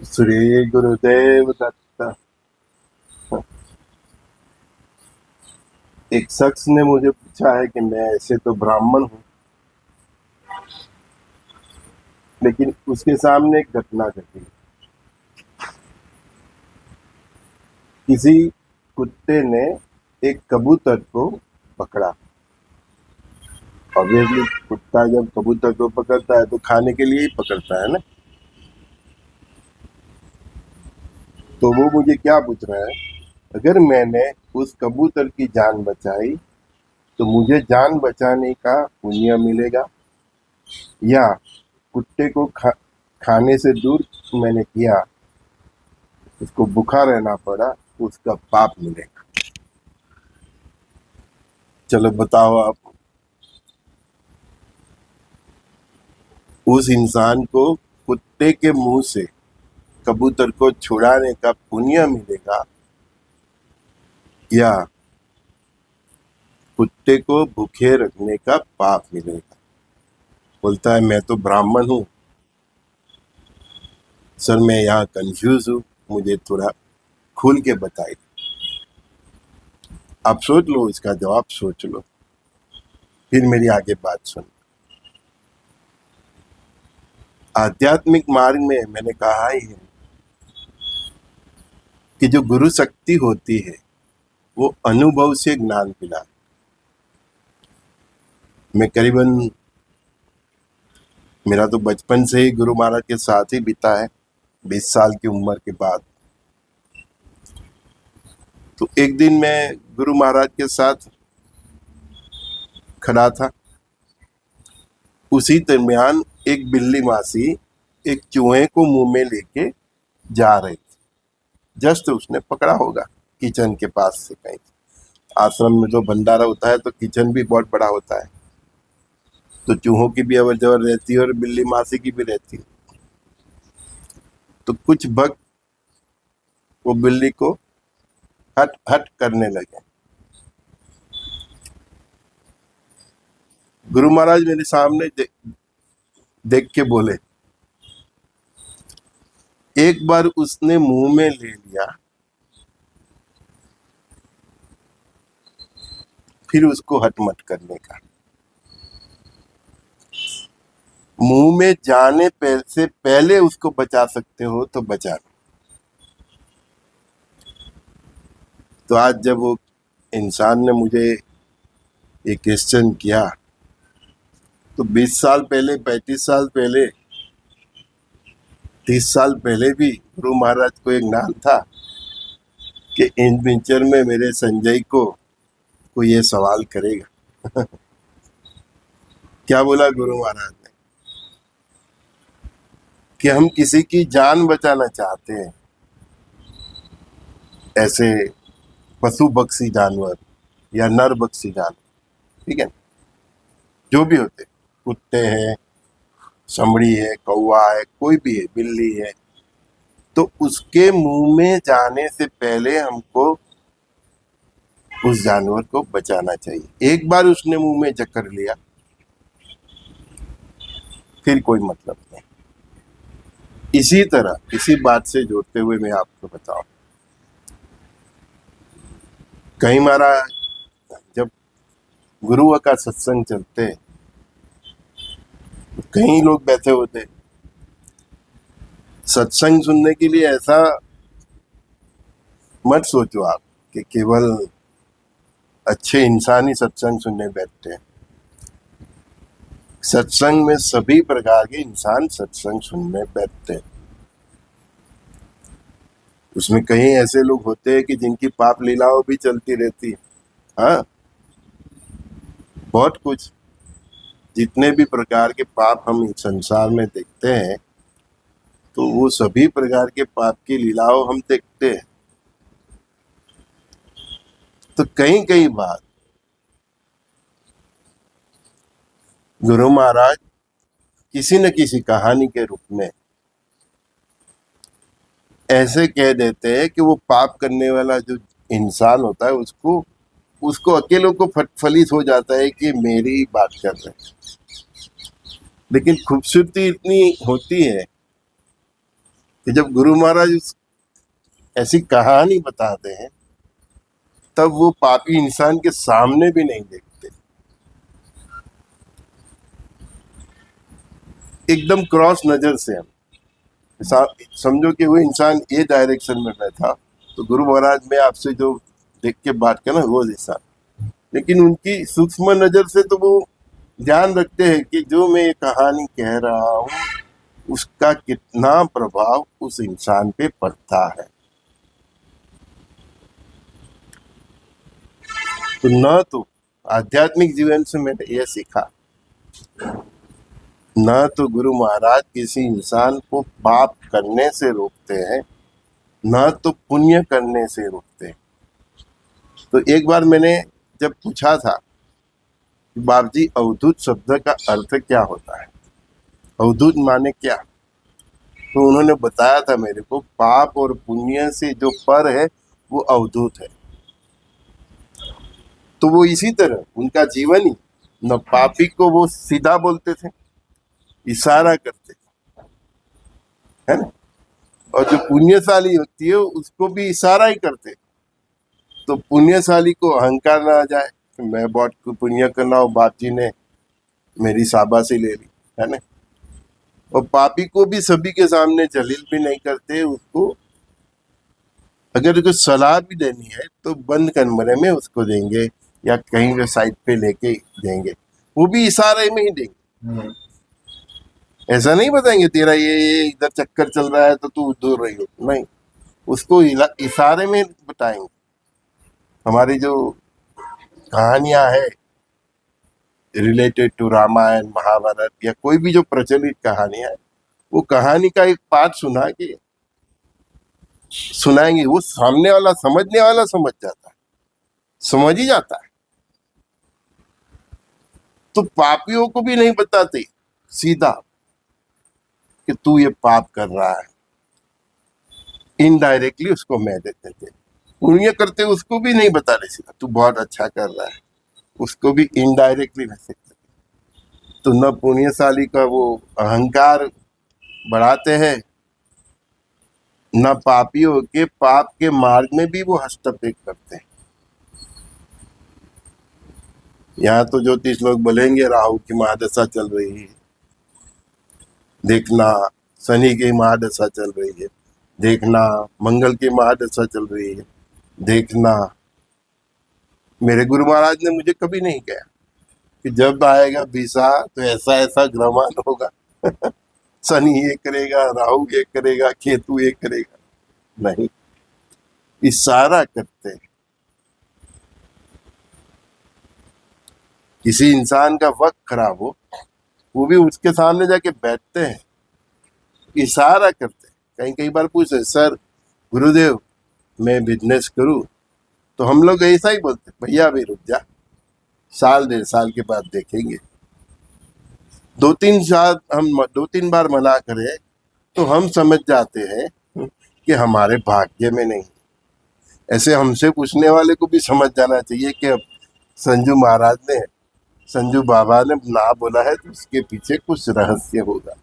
श्री गुरुदेव दत्त। एक शख्स ने मुझे पूछा है कि मैं ऐसे तो ब्राह्मण हूँ, लेकिन उसके सामने एक घटना घटी। किसी कुत्ते ने एक कबूतर को पकड़ा। ऑब्वियसली कुत्ता जब कबूतर को पकड़ता है तो खाने के लिए ही पकड़ता है ना। तो वो मुझे क्या पूछ रहा है, अगर मैंने उस कबूतर की जान बचाई तो मुझे जान बचाने का पुण्य मिलेगा, या कुत्ते को खाने से दूर मैंने किया, उसको भूखा रहना पड़ा, उसका पाप मिलेगा। चलो बताओ आप, उस इंसान को कुत्ते के मुंह से कबूतर को छुड़ाने का पुण्य मिलेगा, या कुत्ते को भूखे रखने का पाप मिलेगा? बोलता है मैं तो ब्राह्मण हूँ सर, मैं यहाँ कंफ्यूज हूँ, मुझे थोड़ा खुल के बताइए। आप सोच लो, इसका जवाब सोच लो, फिर मेरी आगे बात सुन। आध्यात्मिक मार्ग में मैंने कहा ही है कि जो गुरु शक्ति होती है वो अनुभव से ज्ञान पिला। मैं करीबन, मेरा तो बचपन से ही गुरु महाराज के साथ ही बीता है। 20 साल की उम्र के बाद तो एक दिन मैं गुरु महाराज के साथ खड़ा था। उसी दरमियान एक बिल्ली मासी एक चूहे को मुंह में लेके जा रही थी। जस्ट उसने पकड़ा होगा किचन के पास से कहीं। आश्रम में जो भंडारा होता है तो किचन भी बहुत बड़ा होता है, तो चूहों की भी अवर जवर रहती है और बिल्ली मासी की भी रहती है। तो कुछ भक्त वो बिल्ली को हट हट करने लगे। गुरु महाराज मेरे सामने देख के बोले, एक बार उसने मुंह में ले लिया, फिर उसको हट मत करने का। मुंह में जाने से पहले उसको बचा सकते हो तो बचा लो। तो आज जब वो इंसान ने मुझे ये क्वेश्चन किया, तो 20 साल पहले, 35 साल पहले, 30 साल पहले भी गुरु महाराज को एक ज्ञान था कि इन पिक्चर में मेरे संजय को ये सवाल करेगा। क्या बोला गुरु महाराज ने कि हम किसी की जान बचाना चाहते हैं, ऐसे पशु बख्शी जानवर या नर बख्शी जानवर, ठीक है, जो भी होते, कुत्ते हैं, समड़ी है, कौवा है, कोई भी है, बिल्ली है, तो उसके मुंह में जाने से पहले हमको उस जानवर को बचाना चाहिए। एक बार उसने मुंह में जकड़ लिया, फिर कोई मतलब नहीं। इसी तरह इसी बात से जोड़ते हुए मैं आपको बताऊं, कहीं हमारा जब गुरु का सत्संग चलते, तो कई लोग बैठे होते सत्संग सुनने के लिए। ऐसा मत सोचो आप कि केवल अच्छे इंसान ही सत्संग सुनने बैठते हैं। सत्संग में सभी प्रकार के इंसान सत्संग सुनने बैठते हैं। उसमें कहीं ऐसे लोग होते हैं कि जिनकी पाप लीलाओं भी चलती रहती है। हाँ, बहुत कुछ, जितने भी प्रकार के पाप हम इस संसार में देखते हैं, तो वो सभी प्रकार के पाप की लीलाओं हम देखते हैं। तो कई कई बार गुरु महाराज किसी न किसी कहानी के रूप में ऐसे कह देते हैं कि वो पाप करने वाला जो इंसान होता है उसको अकेले को फलित हो जाता है कि मेरी बात कर रहे हैं। लेकिन खूबसूरती इतनी होती है कि जब गुरु महाराज ऐसी कहानी बताते हैं तब वो पापी इंसान के सामने भी नहीं देखते, एकदम क्रॉस नजर से हम समझो कि वो इंसान ये डायरेक्शन में बैठा तो गुरु महाराज में आपसे जो देख के बात करना वो इंसान, लेकिन उनकी सूक्ष्म नजर से तो वो ध्यान रखते हैं कि जो मैं ये कहानी कह रहा हूँ उसका कितना प्रभाव उस इंसान पे पड़ता है। तो न तो आध्यात्मिक जीवन से मैंने यह सीखा, न तो गुरु महाराज किसी इंसान को पाप करने से रोकते हैं, न तो पुण्य करने से रोकते हैं। तो एक बार मैंने जब पूछा था कि बाप जी अवधूत शब्द का अर्थ क्या होता है, अवधूत माने क्या, तो उन्होंने बताया था मेरे को पाप और पुण्य से जो पर है वो अवधूत है। तो वो इसी तरह उनका जीवन ही, न पापी को वो सीधा बोलते थे, इशारा करते है ना, और जो पुण्यशाली होती है उसको भी इशारा ही करते। तो पुण्यशाली को अहंकार ना आ जाए कि मैं बहुत पुण्य करना हो, बाप जी ने मेरी शाबाशी ले ली, है ना। और पापी को भी सभी के सामने जलील भी नहीं करते, उसको अगर कुछ सलाह भी देनी है तो बंद कमरे में उसको देंगे या कहीं पे साइड पे लेके देंगे, वो भी इशारे में ही देंगे। ऐसा नहीं बताएंगे तेरा ये इधर चक्कर चल रहा है तो तू दूर रही हो, नहीं, उसको इशारे में बताएंगे। हमारी जो कहानियां है रिलेटेड टू रामायण महाभारत या कोई भी जो प्रचलित कहानियां है, वो कहानी का एक पार्ट सुनाएंगे, वो सामने वाला समझने वाला समझ जाता है, समझ ही जाता है। तो पापियों को भी नहीं बताते सीधा कि तू ये पाप कर रहा है, इनडायरेक्टली उसको मैं देते थे। पुण्य करते उसको भी नहीं बता रहे सीधा तू बहुत अच्छा कर रहा है, उसको भी इनडायरेक्टली वैसे करते। तो न पुण्यशाली का वो अहंकार बढ़ाते हैं, न पापियों के पाप के मार्ग में भी वो हस्तक्षेप करते हैं। यहाँ तो ज्योतिष लोग बोलेंगे राहु की महादशा चल रही है, देखना, शनि की महादशा चल रही है, देखना, मंगल की महादशा चल रही है, देखना। मेरे गुरु महाराज ने मुझे कभी नहीं कहा कि जब आएगा बीसा तो ऐसा ऐसा ग्रहमान होगा शनि ये करेगा, राहु ये करेगा, केतु ये करेगा, नहीं, इशारा करते हैं। किसी इंसान का वक्त खराब हो वो भी उसके सामने जाके बैठते हैं, इशारा करते हैं। कई बार पूछते सर गुरुदेव मैं बिजनेस करूं, तो हम लोग ऐसा ही बोलते भैया अभी रुक जा, साल 1.5 साल के बाद देखेंगे। 2-3 बार मना करें तो हम समझ जाते हैं कि हमारे भाग्य में नहीं। ऐसे हमसे पूछने वाले को भी समझ जाना चाहिए कि अब संजू बाबा ने ना बोला है तो उसके पीछे कुछ रहस्य होगा।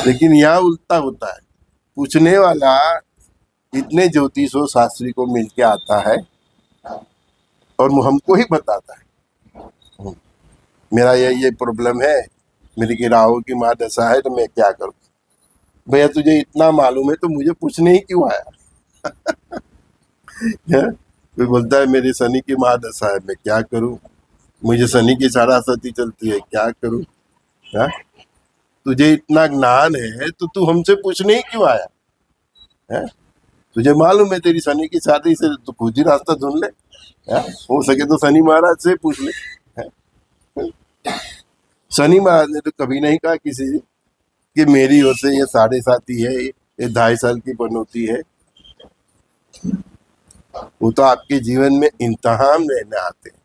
लेकिन यहाँ उल्टा होता है, पूछने वाला इतने ज्योतिषों शास्त्री को मिलके आता है और हमको ही बताता है मेरा ये प्रॉब्लम है, मेरी की राहु की महादशा है तो मैं क्या करूं। भैया तुझे इतना मालूम है तो मुझे पूछने ही क्यों आया कोई बोलता है मेरी शनि की महादशा है, मैं क्या करूं, मुझे शनि की साढ़ासती चलती है, क्या करूं। हा? तुझे इतना ज्ञान है तो तू हमसे पूछने ही क्यों आया है? तुझे मालूम है तेरी शनि की शादी से तो खुद ही रास्ता ढूंढ ले, हो सके तो शनि महाराज से पूछ ले। शनि महाराज ने तो कभी नहीं कहा किसी से कि मेरी ओर से ये 7.5 है, ये 2.5 साल की बनौती है। वो तो आपके जीवन में इम्तिहान लेने आते हैं,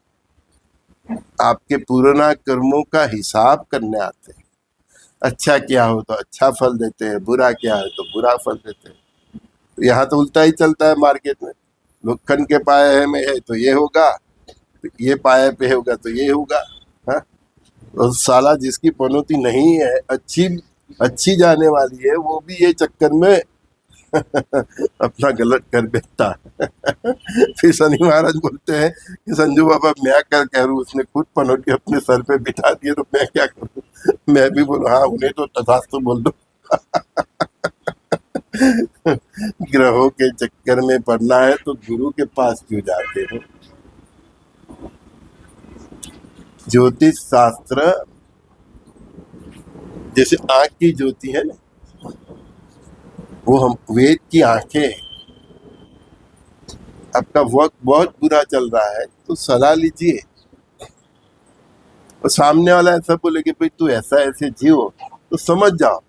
आपके पुराना कर्मों का हिसाब करने आते हैं। अच्छा किया हो तो अच्छा फल देते हैं, बुरा किया है तो बुरा फल देते हैं। यहाँ तो उल्टा ही चलता है मार्केट में, लोग खन के पाए में है तो ये होगा, ये पाए पे होगा तो ये होगा। हाँ? और साला जिसकी पनौती नहीं है, अच्छी अच्छी जाने वाली है, वो भी ये चक्कर में अपना गलत कर बैठता है। फिर शनि महाराज बोलते हैं कि संजू बाबा मैं क्या करूं, उसने खुद पनौट के अपने सर पे बिठा दिए तो मैं क्या करूं। मैं भी बोलूं हाँ उन्हें तो तथास्तु बोल दो। ग्रहों के चक्कर में पड़ना है तो गुरु के पास क्यों जाते हो। ज्योतिष शास्त्र जैसे आंख की ज्योति है ना, वो हम वेद की आंखें हैं। आपका वक्त बहुत बुरा चल रहा है तो सलाह लीजिए, और सामने वाला ऐसा बोले कि भाई तू ऐसा ऐसे जियो तो समझ जाओ।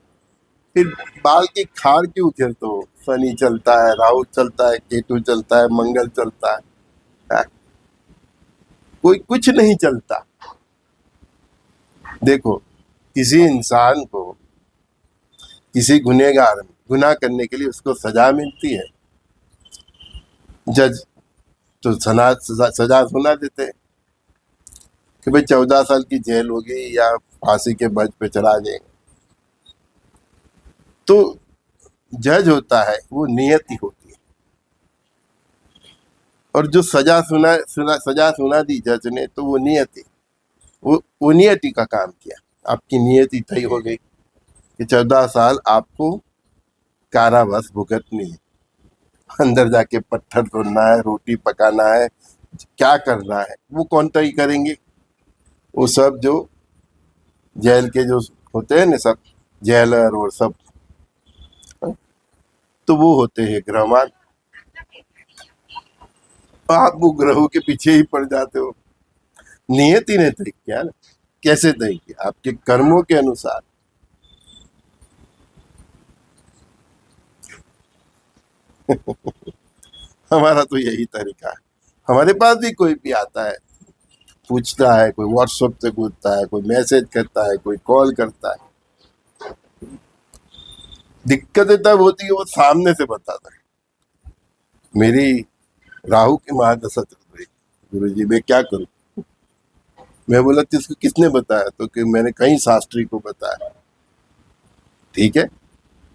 फिर बाल की खार क्यों उछेरते हो। शनि चलता है, राहु चलता है, केतु चलता है, मंगल चलता है, हाँ? कोई कुछ नहीं चलता। देखो किसी इंसान को किसी गुनहगार गुनाह करने के लिए उसको सजा मिलती है, जज तो सजा सुना देते हैं कि भाई 14 साल की जेल होगी या फांसी के बज पे चढ़ा देंगे। तो जज होता है वो नियति होती है, और जो सजा सुना दी जज ने तो वो नियति, वो नियति का काम किया। आपकी नियति तय हो गई कि 14 साल आपको कारावास भुगतनी है, अंदर जाके पत्थर तोड़ना है, रोटी पकाना है, क्या करना है वो कौन तय करेंगे। वो सब जो जेल के जो होते हैं ना, सब जेलर और सब, तो वो होते हैं ग्रहमान। आप वो ग्रहों के पीछे ही पड़ जाते हो। नियति ने तय किया ना, कैसे तय किया, आपके कर्मों के अनुसार। हमारा तो यही तरीका है। हमारे पास भी कोई भी आता है पूछता है, कोई व्हाट्सएप से पूछता है, कोई मैसेज करता है, कोई कॉल करता है। दिक्कत तब होती है वो सामने से बताता है मेरी राहु की महादशा चल रही, गुरु जी मैं क्या करूं। मैं बोला किसको किसने बताया, तो कि मैंने कहीं शास्त्री को बताया। ठीक है,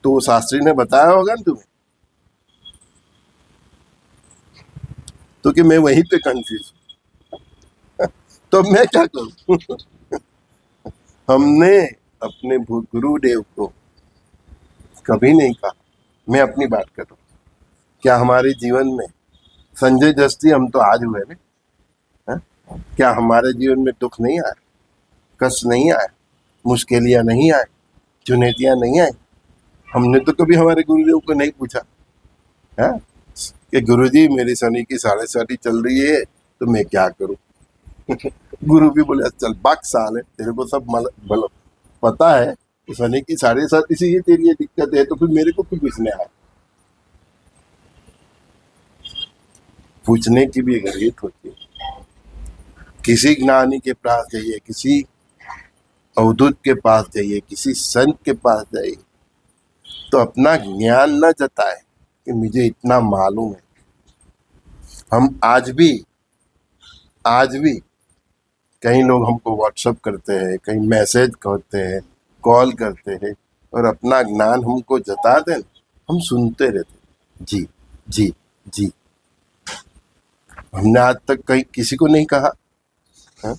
तो वो शास्त्री ने बताया होगा ना तुम्हें, तो कि मैं वहीं पे कंफ्यूज, तो मैं क्या करूं। हमने अपने गुरुदेव को कभी नहीं कहा। मैं अपनी बात कर रहा हूँ, क्या हमारे जीवन में संजय दस्ती हम तो आज हुए ना, हाँ? क्या हमारे जीवन में दुख नहीं आया, कष्ट नहीं आया, मुश्किलियां नहीं आए, चुनौतियां नहीं आई। हमने तो कभी हमारे गुरुदेव को नहीं पूछा है कि गुरुजी मेरी शनि की 7.5 चल रही है तो मैं क्या करूं। गुरु भी बोले चल बाक साल है, तेरे को सब पता है कि शनि की 7.5 इसी तेरी ये दिक्कत है, तो फिर मेरे को क्यों पूछने आया। पूछने की भी एक रीत होती है। किसी ज्ञानी के पास जाइए, किसी अवधूत के पास जाइए, किसी संत के पास जाइए, तो अपना ज्ञान न जताए कि मुझे इतना मालूम है। हम आज भी कई लोग हमको व्हाट्सअप करते हैं, कहीं मैसेज करते हैं, कॉल करते हैं, और अपना ज्ञान हमको जता दें, हम सुनते रहते जी जी जी। हमने आज तक कहीं किसी को नहीं कहा, हा?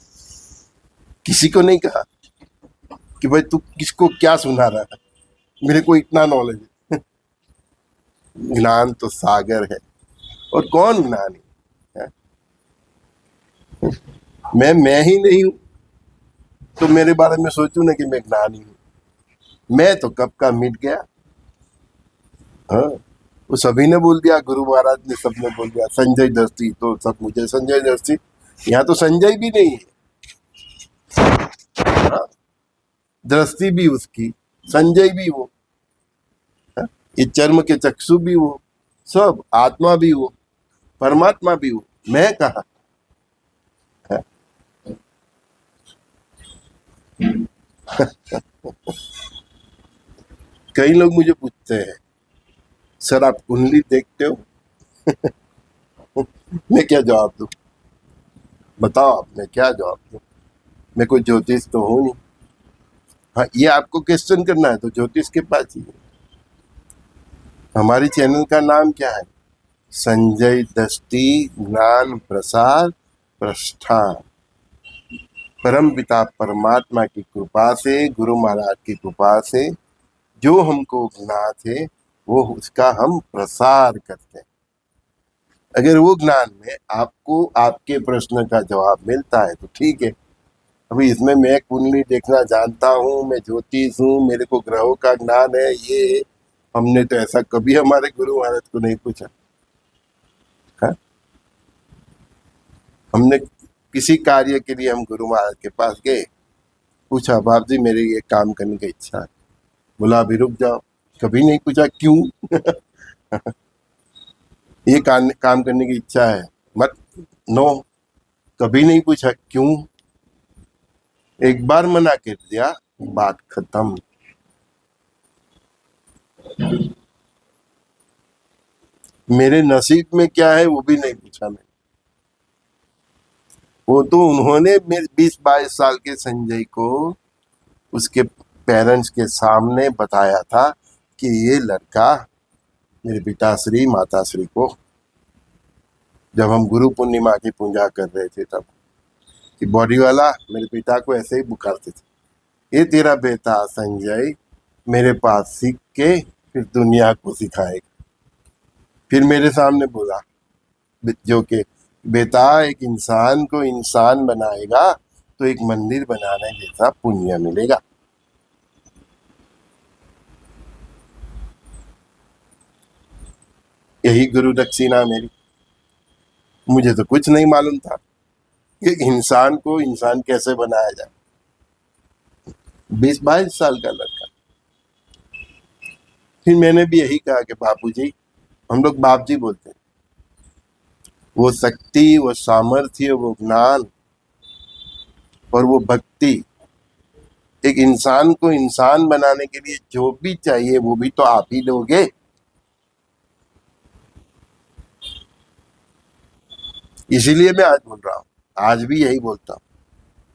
किसी को नहीं कहा कि भाई तू किसको क्या सुना रहा है, मेरे को इतना नॉलेज है। ज्ञान तो सागर है, और कौन ज्ञानी है? मैं ही नहीं हूं तो मेरे बारे में सोचूं ना कि मैं ज्ञानी हूं। मैं तो कब का मिट गया। हाँ, वो सभी ने बोल दिया, गुरु महाराज ने सबने बोल दिया संजय दृष्टि, तो सब मुझे संजय दृष्टि। यहाँ तो संजय भी नहीं है, हाँ? दृष्टि भी उसकी, संजय भी वो, हाँ? ये चर्म के चक्षु भी वो, सब आत्मा भी वो, परमात्मा भी वो, मैं कहा। हाँ? कई लोग मुझे पूछते हैं सर आप कुंडली देखते हो। मैं क्या जवाब दूं, बताओ आप, मैं क्या जवाब दूं। मैं कोई ज्योतिष तो हूं नहीं, हाँ, ये आपको क्वेश्चन करना है तो ज्योतिष के पास जाइए। हमारी चैनल का नाम क्या है? संजय दस्ती ज्ञान प्रसार प्रस्थान। परम पिता परमात्मा की कृपा से, गुरु महाराज की कृपा से जो हमको ज्ञात है वो उसका हम प्रसार करते हैं। अगर वो ज्ञान में आपको आपके प्रश्न का जवाब मिलता है तो ठीक है। अभी इसमें मैं कुंडली देखना जानता हूँ, मैं ज्योतिष हूँ, मेरे को ग्रहों का ज्ञान है, ये हमने तो ऐसा कभी हमारे गुरु महाराज को नहीं पूछा। हाँ? हमने किसी कार्य के लिए हम गुरु महाराज के पास गए, पूछा बाप जी मेरी ये काम करने की इच्छा है, बोला अभी रुक जाओ। कभी नहीं पूछा क्यों। ये काम करने की इच्छा है, मत नो। कभी नहीं पूछा क्यों। एक बार मना कर दिया, बात खत्म। मेरे नसीब में क्या है वो भी नहीं पूछा मैंने। वो तो उन्होंने मेरे 20-22 साल के संजय को उसके पेरेंट्स के सामने बताया था कि ये लड़का, मेरे पिताश्री माताश्री को, जब हम गुरु पूर्णिमा की पूजा कर रहे थे तब, कि बॉडी वाला मेरे पिता को ऐसे ही पुकारते थे, ये तेरा बेटा संजय मेरे पास सीख के फिर दुनिया को सिखाएगा। फिर मेरे सामने बोला जो कि बेटा एक इंसान को इंसान बनाएगा तो एक मंदिर बनाने जैसा पुण्य मिलेगा। यही गुरु दक्षिणा मेरी। मुझे तो कुछ नहीं मालूम था कि इंसान को इंसान कैसे बनाया जाए। 20-22 साल का लड़का। फिर मैंने भी यही कहा कि बापूजी, हम लोग बाप जी बोलते हैं, वो शक्ति, वो सामर्थ्य, वो ज्ञान और वो भक्ति एक इंसान को इंसान बनाने के लिए जो भी चाहिए वो भी तो आप ही दोगे। इसीलिए मैं आज बोल रहा हूँ, आज भी यही बोलता हूँ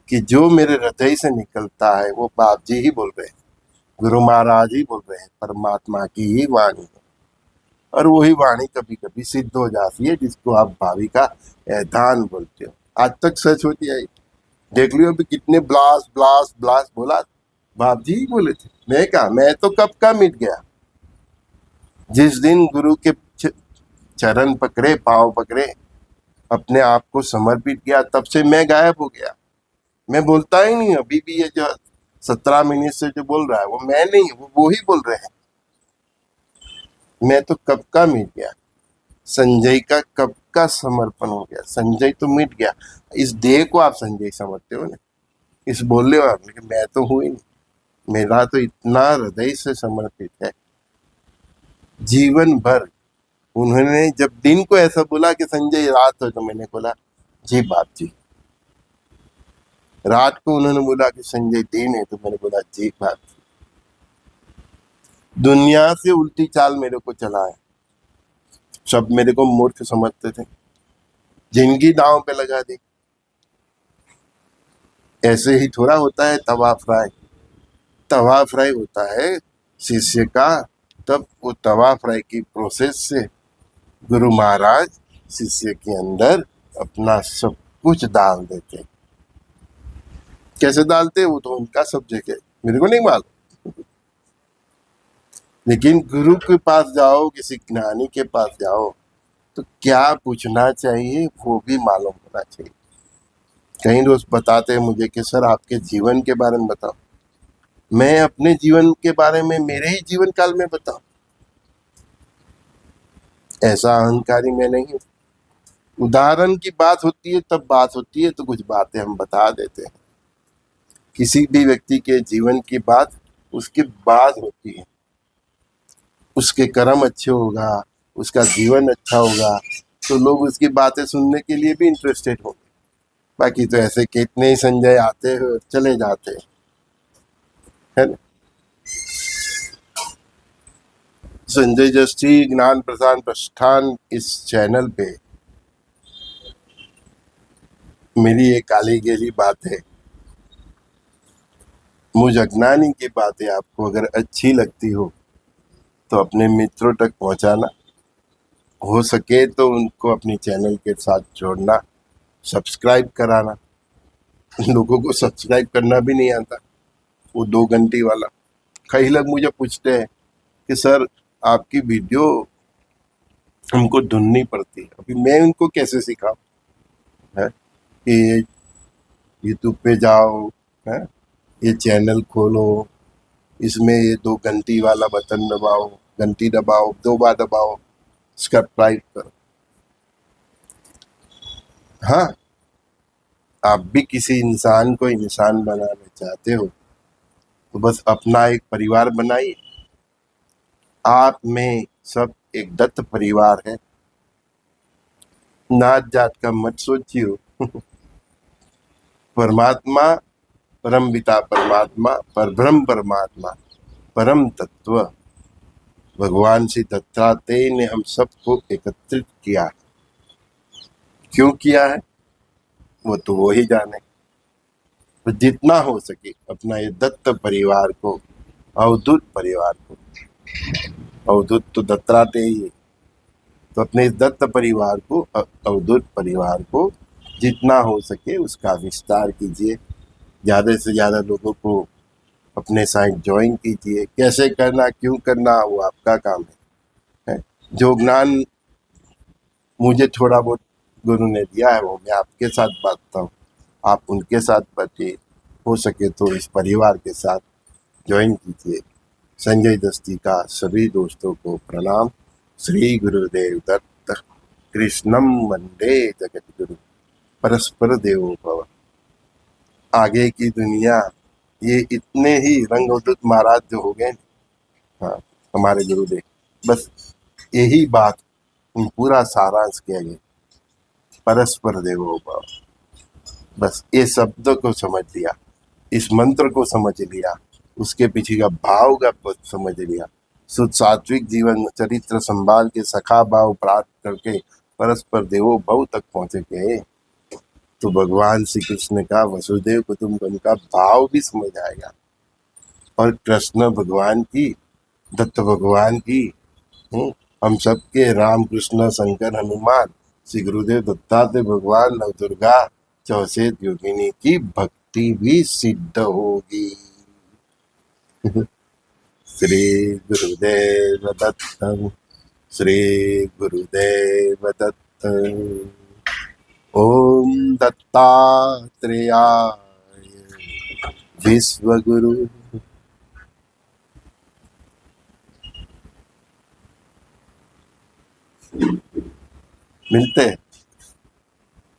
कि जो मेरे हृदय से निकलता है वो बाप जी ही बोल रहे हैं, गुरु महाराज ही बोल रहे हैं, परमात्मा की ही वाणी है। और वही वाणी कभी कभी सिद्ध हो जाती है, जिसको आप भावी का ऐधान बोलते हो। आज तक सच होती है। देख लियो अभी कितने ब्लास्ट ब्लास्ट ब्लास्ट बोला, बाप जी ही बोले थे। मैं कहा, मैं तो कब का मिट गया। जिस दिन गुरु के चरण पकड़े, पांव पकड़े, अपने आप को समर्पित किया, तब से मैं गायब हो गया। मैं बोलता ही नहीं। अभी भी ये जो 17 मिनट से जो बोल रहा है वो मैं नहीं, वो ही बोल रहे हैं। मैं तो कब का मिट गया। संजय का कब का समर्पण हो गया। संजय तो मिट गया। इस देह को आप संजय समझते हो ना, इस बोलने वाले, लेकिन मैं तो हूं ही नहीं। मेरा तो इतना हृदय से समर्पित है। जीवन भर उन्होंने जब दिन को ऐसा बोला कि संजय रात हो, तो मैंने बोला जी बाप जी। रात को उन्होंने बोला कि संजय दिन है, तो मैंने बोला जी बाप जी। दुनिया से उल्टी चाल मेरे को चला है। सब मेरे को मूर्ख समझते थे, जिंदगी दांव पे लगा दी। ऐसे ही थोड़ा होता है तवा फ्राई। तवा फ्राई होता है शिष्य का, तब वो तवा फ्राई की प्रोसेस से गुरु महाराज शिष्य के अंदर अपना सब कुछ डाल देते। कैसे डालते वो तो उनका सब्जेक्ट है, मेरे को नहीं मालूम। लेकिन गुरु के पास जाओ, किसी ज्ञानी के पास जाओ, तो क्या पूछना चाहिए वो भी मालूम होना चाहिए। कई दोस्त बताते हैं मुझे कि सर आपके जीवन के बारे में बताओ। मैं अपने जीवन के बारे में मेरे ही जीवन काल में बताऊं? ऐसा अहंकारी मैं नहीं हूं। उदाहरण की बात होती है तब बात होती है, तो कुछ बातें हम बता देते हैं। किसी भी व्यक्ति के जीवन की बात उसके बाद होती है। उसके कर्म अच्छे होगा, उसका जीवन अच्छा होगा, तो लोग उसकी बातें सुनने के लिए भी इंटरेस्टेड होंगे। बाकी तो ऐसे कितने ही संजय आते हैं चले जाते हैं, है ना। संजय जस्टी ज्ञान प्रसार प्रस्थान इस चैनल पे मेरी एक काली गेली बात है। मुझ अज्ञानी की बातें आपको अगर अच्छी लगती हो तो अपने मित्रों तक पहुंचाना, हो सके तो उनको अपनी चैनल के साथ जोड़ना, सब्सक्राइब कराना। लोगों को सब्सक्राइब करना भी नहीं आता, वो 2 घंटी वाला। कई लोग मुझे पूछते हैं कि सर आपकी वीडियो हमको ढूंढनी पड़ती है, अभी मैं उनको कैसे सिखाऊं, है कि यूट्यूब पे जाओ, है ये चैनल खोलो, इसमें ये 2 घंटी वाला बटन दबाओ, घंटी दबाओ, 2 बार दबाओ, सब्सक्राइब करो। हाँ, आप भी किसी इंसान को इंसान बनाना चाहते हो तो बस अपना एक परिवार बनाइए। आप में सब एक दत्त परिवार है, नात जात का मत सोचियो। परमात्मा, परम पिता परमात्मा, परब्रह्म परमात्मा, परम तत्व भगवान श्री दत्तात्रेय ने हम सबको एकत्रित किया है। क्यों किया है वो तो वो ही जाने। तो जितना हो सके अपना ये दत्त परिवार को, अवधूत परिवार को, अवधूत तो दत्तात्रेय ही है, तो अपने इस दत्त परिवार को, अवधूत परिवार को जितना हो सके उसका विस्तार कीजिए, ज़्यादा से ज़्यादा लोगों को अपने साथ ज्वाइन कीजिए। कैसे करना, क्यों करना, वो आपका काम है। जो ज्ञान मुझे थोड़ा बहुत गुरु ने दिया है वो मैं आपके साथ बांटता हूँ, आप उनके साथ बांटिए। हो सके तो इस परिवार के साथ ज्वाइन कीजिए। संजय दस्ती का सभी दोस्तों को प्रणाम। श्री गुरुदेव दत्त। कृष्णम वंदे जगत गुरु। परस्पर देवो भव। आगे की दुनिया, ये इतने ही रंग अवधूत महाराज जो हो गए, हाँ हमारे गुरुदेव, बस यही बात पूरा सारांश किया गया, परस्पर देवो भव। बस ये शब्द को समझ लिया, इस मंत्र को समझ लिया, उसके पीछे का भाव का समझ लिया, शुद्ध सात्विक जीवन चरित्र संभाल के सखा भाव प्राप्त करके परस्पर देवो भव तक पहुंचे गए तो भगवान श्री कृष्ण का वसुदेव कुटुंबकम का भाव भी समझ आएगा। और कृष्ण भगवान की, दत्त भगवान की, हम सबके राम कृष्ण शंकर हनुमान श्री गुरुदेव दत्तात्रेय भगवान नव दुर्गा चौसेत योगिनी की भक्ति भी सिद्ध होगी। श्री गुरुदेव दत्त। श्री गुरुदेव दत्त। ओम दत्तात्रेयाय विश्वगुरु। मिलते हैं।